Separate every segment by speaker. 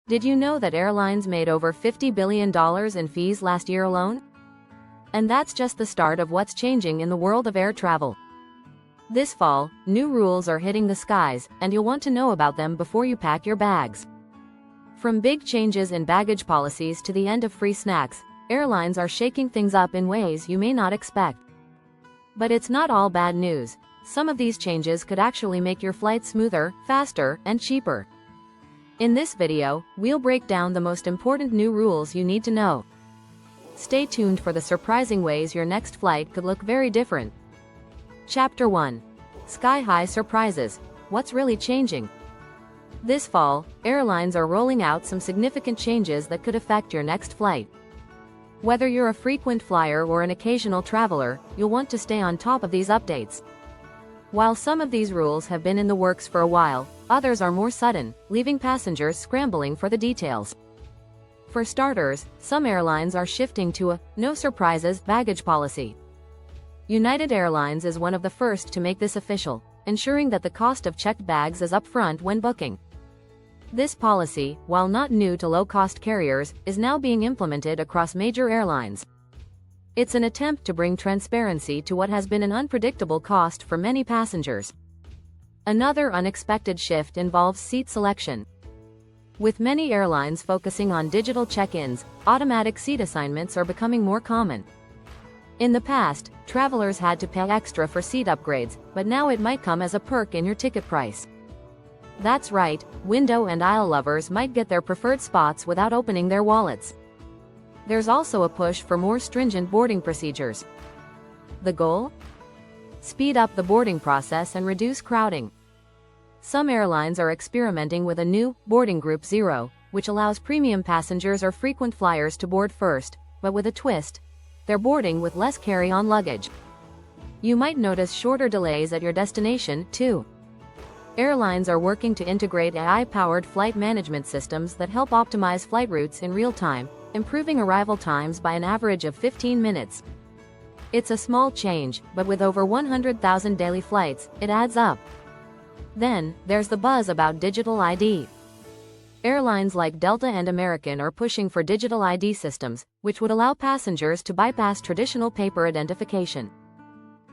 Speaker 1: Did you know that airlines made over $50 billion in fees last year alone? And that's just the start of what's changing in the world of air travel. This fall, new rules are hitting the skies, and you'll want to know about them before you pack your bags. From big changes in baggage policies to the end of free snacks, airlines are shaking things up in ways you may not expect. But it's not all bad news. Some of these changes could actually make your flight smoother, faster, and cheaper. In this video, we'll break down the most important new rules you need to know. Stay tuned for the surprising ways your next flight could look very different. Chapter 1. Sky-high surprises. What's really changing? This fall, airlines are rolling out some significant changes that could affect your next flight. Whether you're a frequent flyer or an occasional traveler, you'll want to stay on top of these updates. While some of these rules have been in the works for a while, others are more sudden, leaving passengers scrambling for the details. For starters, some airlines are shifting to a no surprises baggage policy. United Airlines is one of the first to make this official, ensuring that the cost of checked bags is upfront when booking. This policy, while not new to low-cost carriers, is now being implemented across major airlines. It's an attempt to bring transparency to what has been an unpredictable cost for many passengers. Another unexpected shift involves seat selection. With many airlines focusing on digital check-ins, automatic seat assignments are becoming more common. In the past, travelers had to pay extra for seat upgrades, but now it might come as a perk in your ticket price. That's right, window and aisle lovers might get their preferred spots without opening their wallets. There's also a push for more stringent boarding procedures. The goal? Speed up the boarding process and reduce crowding. Some airlines are experimenting with a new boarding group 0, which allows premium passengers or frequent flyers to board first, but with a twist. They're boarding with less carry-on luggage. You might notice shorter delays at your destination, too. Airlines are working to integrate AI-powered flight management systems that help optimize flight routes in real time, improving arrival times by an average of 15 minutes. It's a small change, but with over 100,000 daily flights, it adds up. Then, there's the buzz about digital ID. Airlines like Delta and American are pushing for digital ID systems, which would allow passengers to bypass traditional paper identification.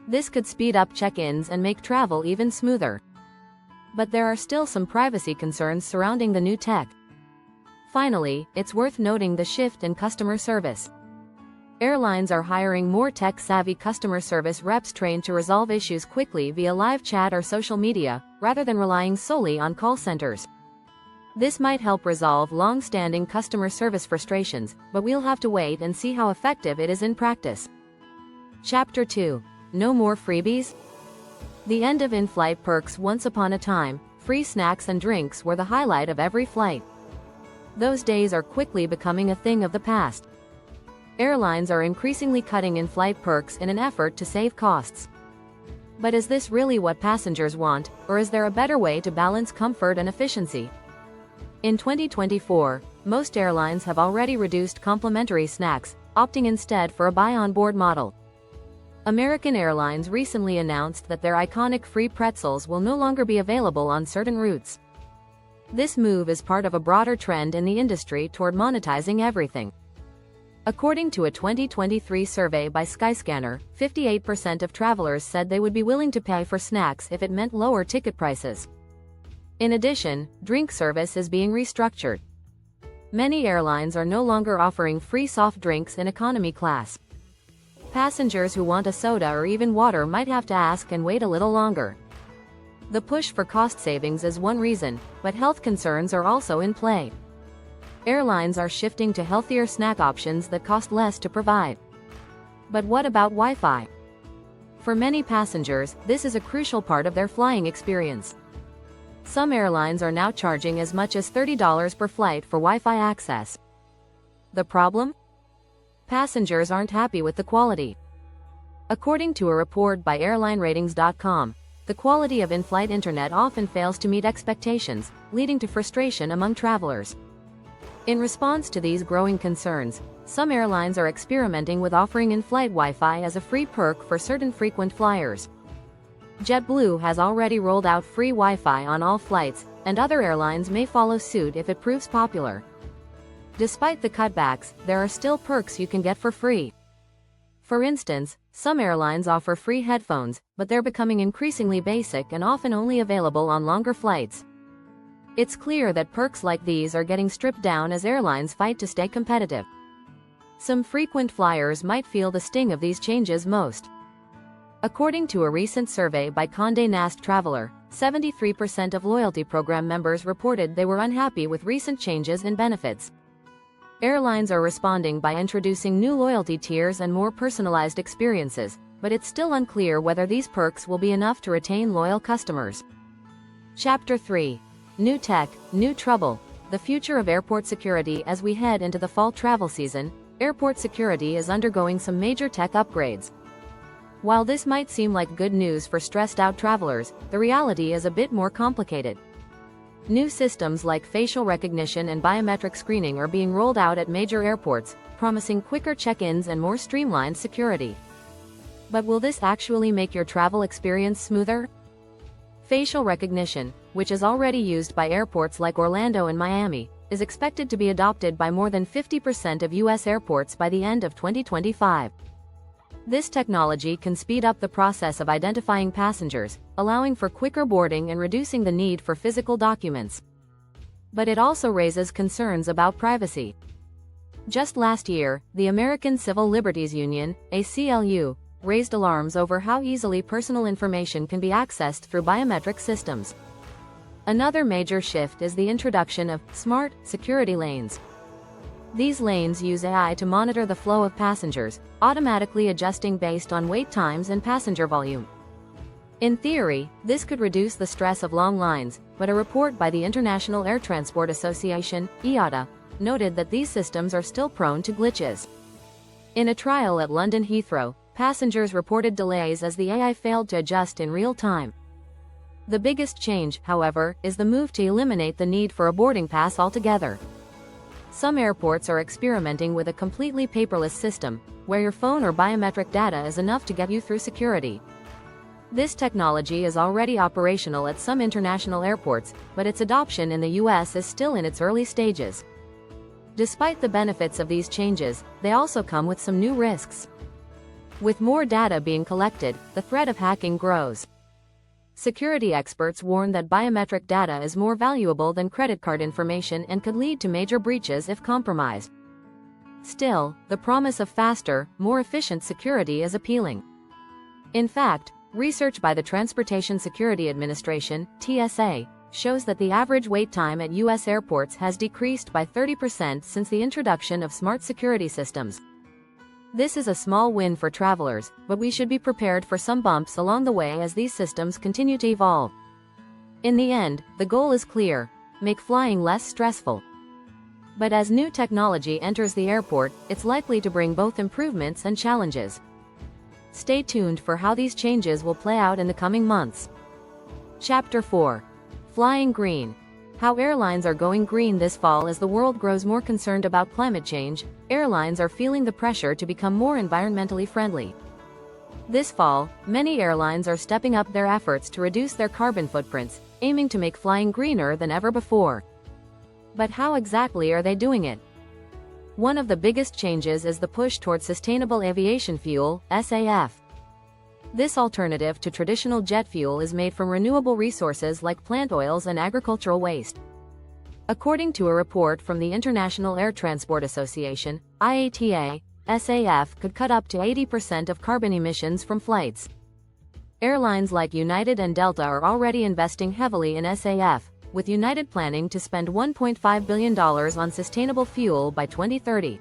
Speaker 1: This could speed up check-ins and make travel even smoother. But there are still some privacy concerns surrounding the new tech. Finally, it's worth noting the shift in customer service. Airlines are hiring more tech-savvy customer service reps trained to resolve issues quickly via live chat or social media, rather than relying solely on call centers. This might help resolve long-standing customer service frustrations, but we'll have to wait and see how effective it is in practice. Chapter 2. No more freebies? The end of in-flight perks. Once upon a time, free snacks and drinks were the highlight of every flight. Those days are quickly becoming a thing of the past. Airlines are increasingly cutting in-flight perks in an effort to save costs. But is this really what passengers want, or is there a better way to balance comfort and efficiency? In 2024, most airlines have already reduced complimentary snacks, opting instead for a buy-on-board model. American Airlines recently announced that their iconic free pretzels will no longer be available on certain routes. This move is part of a broader trend in the industry toward monetizing everything. According to a 2023 survey by Skyscanner, 58% of travelers said they would be willing to pay for snacks if it meant lower ticket prices. In addition, drink service is being restructured. Many airlines are no longer offering free soft drinks in economy class. Passengers who want a soda or even water might have to ask and wait a little longer. The push for cost savings is one reason, but health concerns are also in play. Airlines are shifting to healthier snack options that cost less to provide. But what about Wi-Fi? For many passengers, this is a crucial part of their flying experience. Some airlines are now charging as much as $30 per flight for Wi-Fi access. The problem? Passengers aren't happy with the quality. According to a report by airlineratings.com, the quality of in-flight internet often fails to meet expectations, leading to frustration among travelers. In response to these growing concerns, some airlines are experimenting with offering in-flight Wi-Fi as a free perk for certain frequent flyers. JetBlue has already rolled out free Wi-Fi on all flights, and other airlines may follow suit if it proves popular. Despite the cutbacks, there are still perks you can get for free. For instance, some airlines offer free headphones, but they're becoming increasingly basic and often only available on longer flights. It's clear that perks like these are getting stripped down as airlines fight to stay competitive. Some frequent flyers might feel the sting of these changes most. According to a recent survey by Condé Nast Traveler, 73% of loyalty program members reported they were unhappy with recent changes in benefits. Airlines are responding by introducing new loyalty tiers and more personalized experiences, but it's still unclear whether these perks will be enough to retain loyal customers. Chapter 3. New Tech, New Trouble. The future of airport security. As we head into the fall travel season, airport security is undergoing some major tech upgrades. While this might seem like good news for stressed-out travelers, the reality is a bit more complicated. New systems like facial recognition and biometric screening are being rolled out at major airports, promising quicker check-ins and more streamlined security. But will this actually make your travel experience smoother? Facial recognition, which is already used by airports like Orlando and Miami, is expected to be adopted by more than 50% of U.S. airports by the end of 2025. This technology can speed up the process of identifying passengers, allowing for quicker boarding and reducing the need for physical documents. But it also raises concerns about privacy. Just last year, the American Civil Liberties Union, ACLU, raised alarms over how easily personal information can be accessed through biometric systems. Another major shift is the introduction of smart security lanes. These lanes use AI to monitor the flow of passengers, automatically adjusting based on wait times and passenger volume. In theory, this could reduce the stress of long lines, but a report by the International Air Transport Association, IATA, noted that these systems are still prone to glitches. In a trial at London Heathrow, passengers reported delays as the AI failed to adjust in real time. The biggest change, however, is the move to eliminate the need for a boarding pass altogether. Some airports are experimenting with a completely paperless system, where your phone or biometric data is enough to get you through security. This technology is already operational at some international airports, but its adoption in the US is still in its early stages. Despite the benefits of these changes, they also come with some new risks. With more data being collected, the threat of hacking grows. Security experts warn that biometric data is more valuable than credit card information and could lead to major breaches if compromised. Still, the promise of faster, more efficient security is appealing. In fact, research by the Transportation Security Administration, TSA, shows that the average wait time at U.S. airports has decreased by 30% since the introduction of smart security systems. This is a small win for travelers, but we should be prepared for some bumps along the way as these systems continue to evolve. In the end, the goal is clear: make flying less stressful. But as new technology enters the airport, it's likely to bring both improvements and challenges. Stay tuned for how these changes will play out in the coming months. Chapter 4. Flying Green. How airlines are going green this fall. As the world grows more concerned about climate change, airlines are feeling the pressure to become more environmentally friendly. This fall, many airlines are stepping up their efforts to reduce their carbon footprints, aiming to make flying greener than ever before. But how exactly are they doing it? One of the biggest changes is the push toward sustainable aviation fuel, SAF. This alternative to traditional jet fuel is made from renewable resources like plant oils and agricultural waste. According to a report from the International Air Transport Association, IATA, SAF could cut up to 80% of carbon emissions from flights. Airlines like United and Delta are already investing heavily in SAF, with United planning to spend $1.5 billion on sustainable fuel by 2030.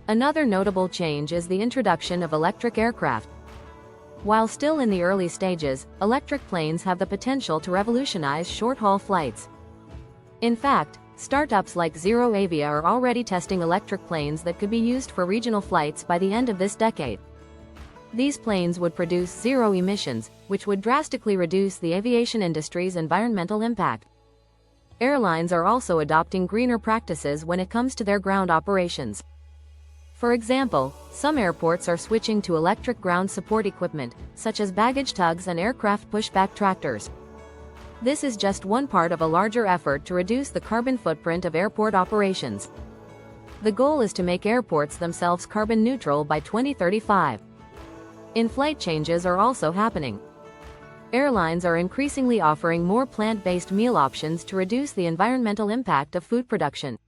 Speaker 1: Another notable change is the introduction of electric aircraft. While still in the early stages, electric planes have the potential to revolutionize short-haul flights. In fact, startups like Zero Avia are already testing electric planes that could be used for regional flights by the end of this decade. These planes would produce zero emissions, which would drastically reduce the aviation industry's environmental impact. Airlines are also adopting greener practices when it comes to their ground operations. For example, some airports are switching to electric ground support equipment, such as baggage tugs and aircraft pushback tractors. This is just one part of a larger effort to reduce the carbon footprint of airport operations. The goal is to make airports themselves carbon neutral by 2035. In-flight changes are also happening. Airlines are increasingly offering more plant-based meal options to reduce the environmental impact of food production.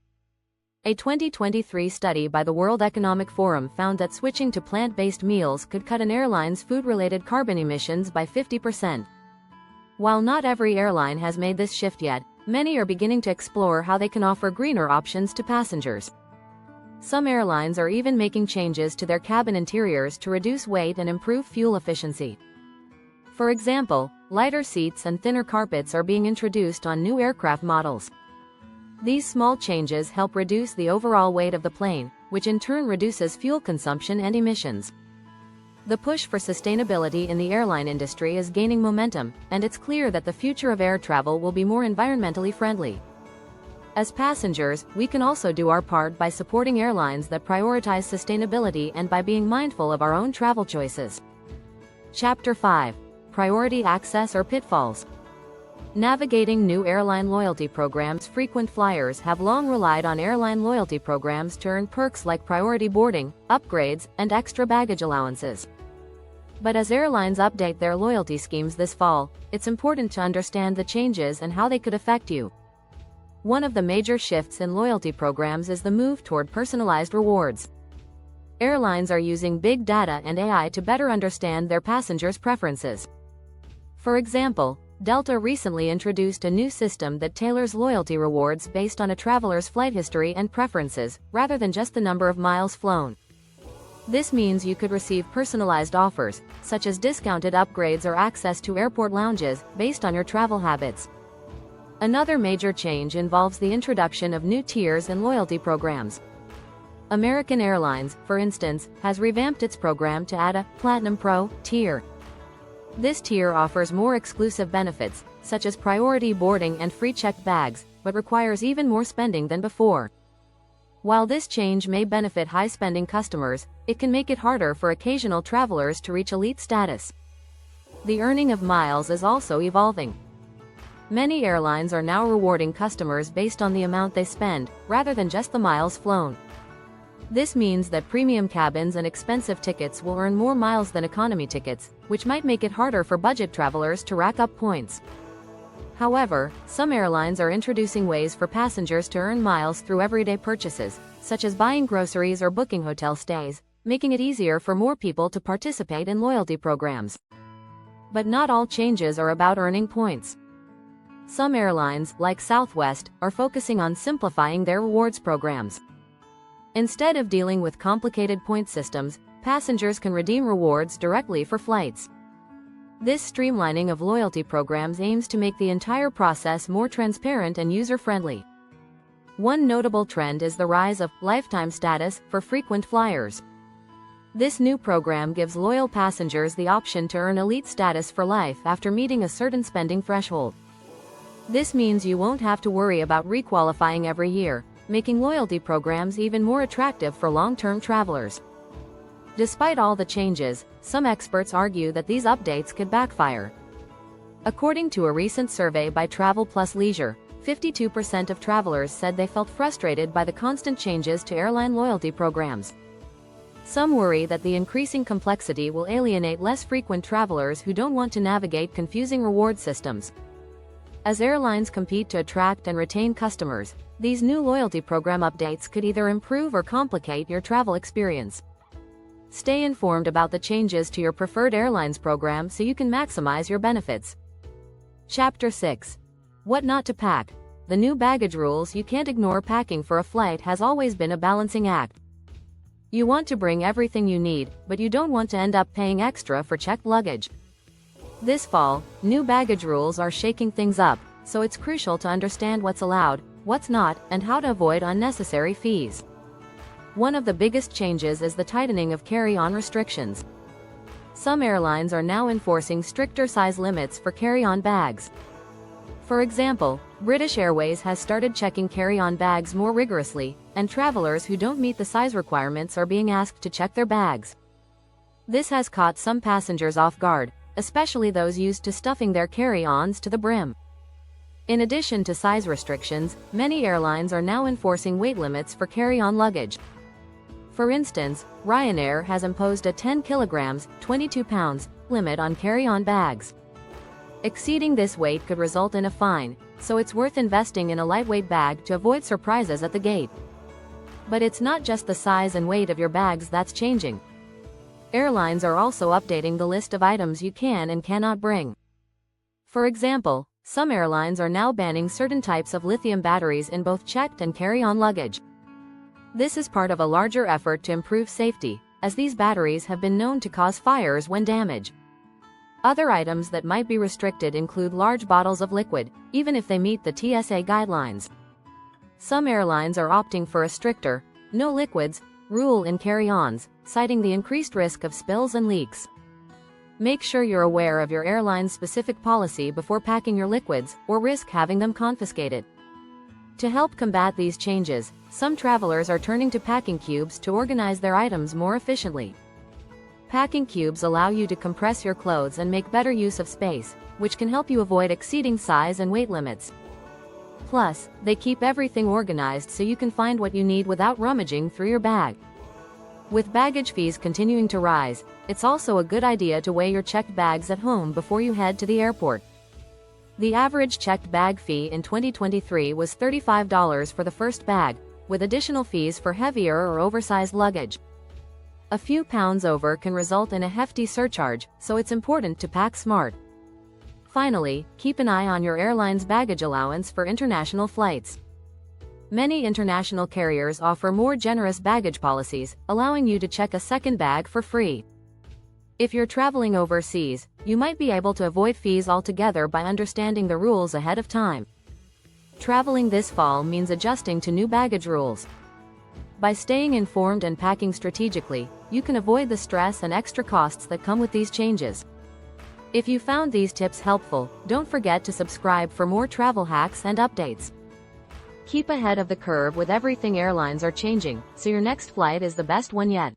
Speaker 1: A 2023 study by the World Economic Forum found that switching to plant-based meals could cut an airline's food-related carbon emissions by 50%. While not every airline has made this shift yet, many are beginning to explore how they can offer greener options to passengers. Some airlines are even making changes to their cabin interiors to reduce weight and improve fuel efficiency. For example, lighter seats and thinner carpets are being introduced on new aircraft models. These small changes help reduce the overall weight of the plane, which in turn reduces fuel consumption and emissions. The push for sustainability in the airline industry is gaining momentum, and it's clear that the future of air travel will be more environmentally friendly. As passengers, we can also do our part by supporting airlines that prioritize sustainability and by being mindful of our own travel choices. Chapter 5. Priority Access or Pitfalls. Navigating new airline loyalty programs. Frequent flyers have long relied on airline loyalty programs to earn perks like priority boarding, upgrades, and extra baggage allowances. But as airlines update their loyalty schemes this fall, it's important to understand the changes and how they could affect you. One of the major shifts in loyalty programs is the move toward personalized rewards. Airlines are using big data and AI to better understand their passengers' preferences. For example, Delta recently introduced a new system that tailors loyalty rewards based on a traveler's flight history and preferences, rather than just the number of miles flown. This means you could receive personalized offers, such as discounted upgrades or access to airport lounges, based on your travel habits. Another major change involves the introduction of new tiers and loyalty programs. American Airlines, for instance, has revamped its program to add a Platinum Pro tier. This tier offers more exclusive benefits, such as priority boarding and free checked bags, but requires even more spending than before. While this change may benefit high-spending customers, it can make it harder for occasional travelers to reach elite status. The earning of miles is also evolving. Many airlines are now rewarding customers based on the amount they spend, rather than just the miles flown. This means that premium cabins and expensive tickets will earn more miles than economy tickets, which might make it harder for budget travelers to rack up points. However, some airlines are introducing ways for passengers to earn miles through everyday purchases, such as buying groceries or booking hotel stays, making it easier for more people to participate in loyalty programs. But not all changes are about earning points. Some airlines, like Southwest, are focusing on simplifying their rewards programs. Instead of dealing with complicated point systems, passengers can redeem rewards directly for flights. This streamlining of loyalty programs aims to make the entire process more transparent and user-friendly. One notable trend is the rise of lifetime status for frequent flyers. This new program gives loyal passengers the option to earn elite status for life after meeting a certain spending threshold. This means you won't have to worry about requalifying every year, making loyalty programs even more attractive for long-term travelers. Despite all the changes, some experts argue that these updates could backfire. According to a recent survey by Travel Plus Leisure, 52% of travelers said they felt frustrated by the constant changes to airline loyalty programs. Some worry that the increasing complexity will alienate less frequent travelers who don't want to navigate confusing reward systems. As airlines compete to attract and retain customers, these new loyalty program updates could either improve or complicate your travel experience. Stay informed about the changes to your preferred airlines program so you can maximize your benefits. Chapter 6. What not to pack. The new baggage rules. You can't ignore packing for a flight has always been a balancing act. You want to bring everything you need, but you don't want to end up paying extra for checked luggage. This fall, new baggage rules are shaking things up, so it's crucial to understand what's allowed, what's not, and how to avoid unnecessary fees. One of the biggest changes is the tightening of carry-on restrictions. Some airlines are now enforcing stricter size limits for carry-on bags. For example, British Airways has started checking carry-on bags more rigorously, and travelers who don't meet the size requirements are being asked to check their bags. This has caught some passengers off guard, especially those used to stuffing their carry-ons to the brim. In addition to size restrictions, many airlines are now enforcing weight limits for carry-on luggage. For instance, Ryanair has imposed a 10 kilograms, 22 pounds, limit on carry-on bags. Exceeding this weight could result in a fine, so it's worth investing in a lightweight bag to avoid surprises at the gate. But it's not just the size and weight of your bags that's changing. Airlines are also updating the list of items you can and cannot bring. For example, some airlines are now banning certain types of lithium batteries in both checked and carry-on luggage. This is part of a larger effort to improve safety, as these batteries have been known to cause fires when damaged. Other items that might be restricted include large bottles of liquid, even if they meet the TSA guidelines. Some airlines are opting for a stricter, no liquids, rule in carry-ons, citing the increased risk of spills and leaks. Make sure you're aware of your airline's specific policy before packing your liquids, or risk having them confiscated. To help combat these changes, some travelers are turning to packing cubes to organize their items more efficiently. Packing cubes allow you to compress your clothes and make better use of space, which can help you avoid exceeding size and weight limits. Plus, they keep everything organized so you can find what you need without rummaging through your bag. With baggage fees continuing to rise, it's also a good idea to weigh your checked bags at home before you head to the airport. The average checked bag fee in 2023 was $35 for the first bag, with additional fees for heavier or oversized luggage. A few pounds over can result in a hefty surcharge, so it's important to pack smart. Finally, keep an eye on your airline's baggage allowance for international flights. Many international carriers offer more generous baggage policies, allowing you to check a second bag for free. If you're traveling overseas, you might be able to avoid fees altogether by understanding the rules ahead of time. Traveling this fall means adjusting to new baggage rules. By staying informed and packing strategically, you can avoid the stress and extra costs that come with these changes. If you found these tips helpful, don't forget to subscribe for more travel hacks and updates. Keep ahead of the curve with everything airlines are changing, so your next flight is the best one yet.